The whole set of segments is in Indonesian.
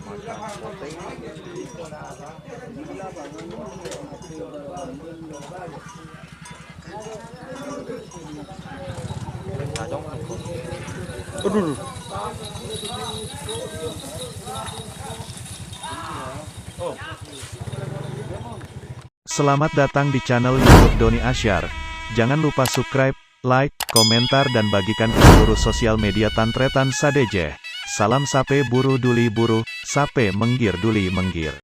Aduh. Selamat datang di channel YouTube Doni Asyar. Jangan lupa subscribe, like, komentar dan bagikan ke seluruh sosial media Tantretan Sadejeh. Salam sape buru duli buru, sape menggir duli menggir.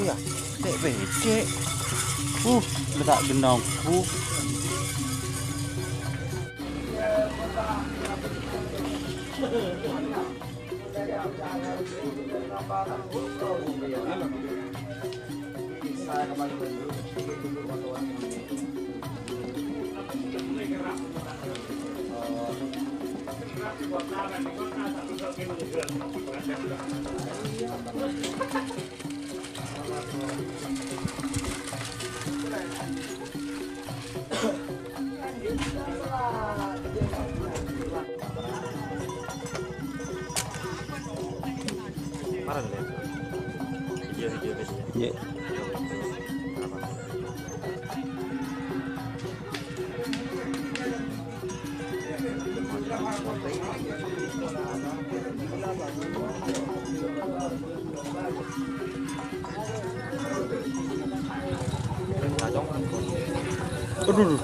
ya. Dek becek. Letak genangku. Ya. Aduh.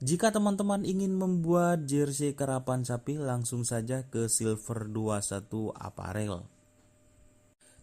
Jika teman-teman ingin membuat jersey karapan sapi, langsung saja ke Silver21 Apparel.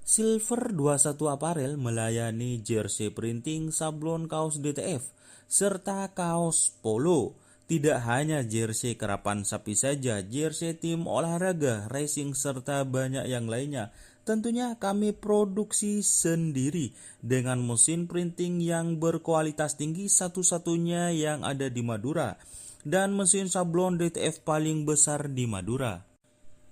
Silver21 Apparel melayani jersey printing, sablon, kaos DTF, serta kaos polo. Tidak hanya jersey karapan sapi saja, jersey tim olahraga, racing, serta banyak yang lainnya. Tentunya kami produksi sendiri dengan mesin printing yang berkualitas tinggi, satu-satunya yang ada di Madura, dan mesin sablon DTF paling besar di Madura.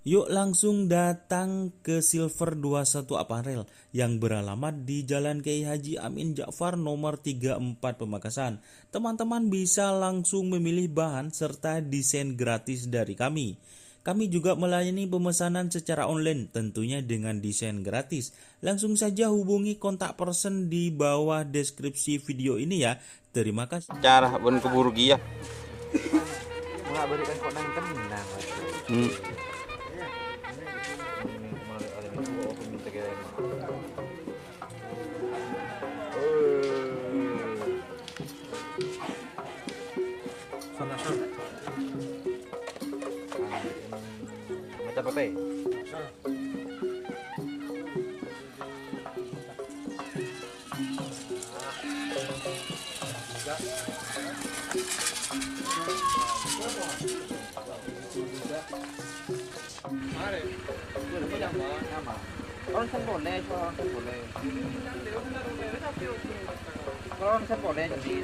Yuk langsung datang ke Silver21 Apparel yang beralamat di Jalan Kiai Haji Amin Ja'far nomor 34 Pamekasan. Teman-teman bisa langsung memilih bahan serta desain gratis dari kami. Kami juga melayani pemesanan secara online tentunya dengan desain gratis. Langsung saja hubungi kontak person di bawah deskripsi video ini ya. Terima kasih. Cara bun keburu gia. Nggak berikan kok nang tenang. Macam apa? Con sân bột lên cho sân bột lên. Con sân bột lên cho tí.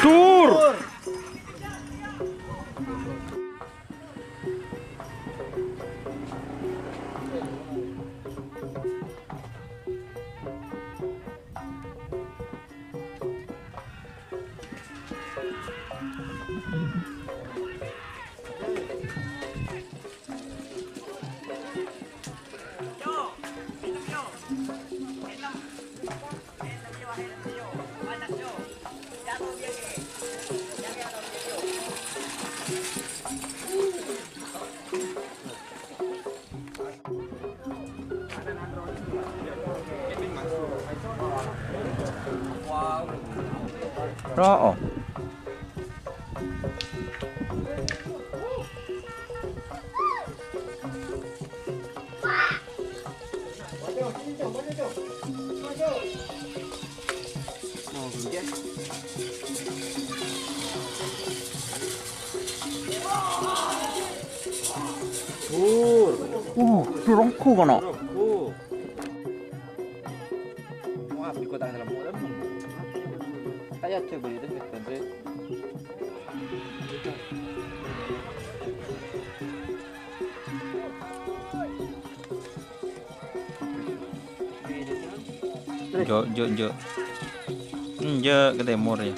Tur. Rõ. Turunku kono. Wah, di kota dalam modal. Kayak coba itu kan. Jo. Jo ke timur ya.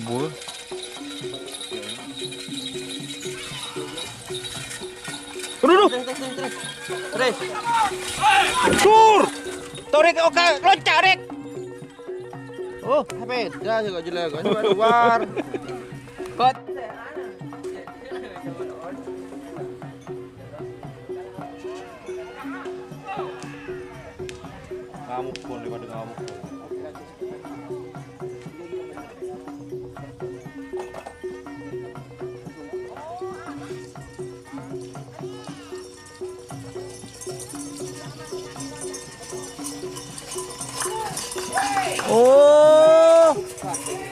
Bul. Duh. Terus. Tur. Torik oke, loncat rek. Oh, beda juga jelek. Ini luar. Kot. Kamu pun daripada kamu. Oh,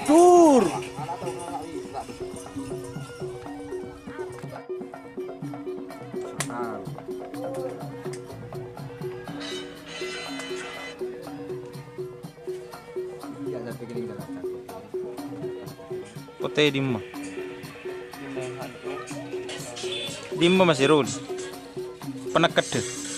tur. Pote dimma. Dimma masih rule. Penekat deh.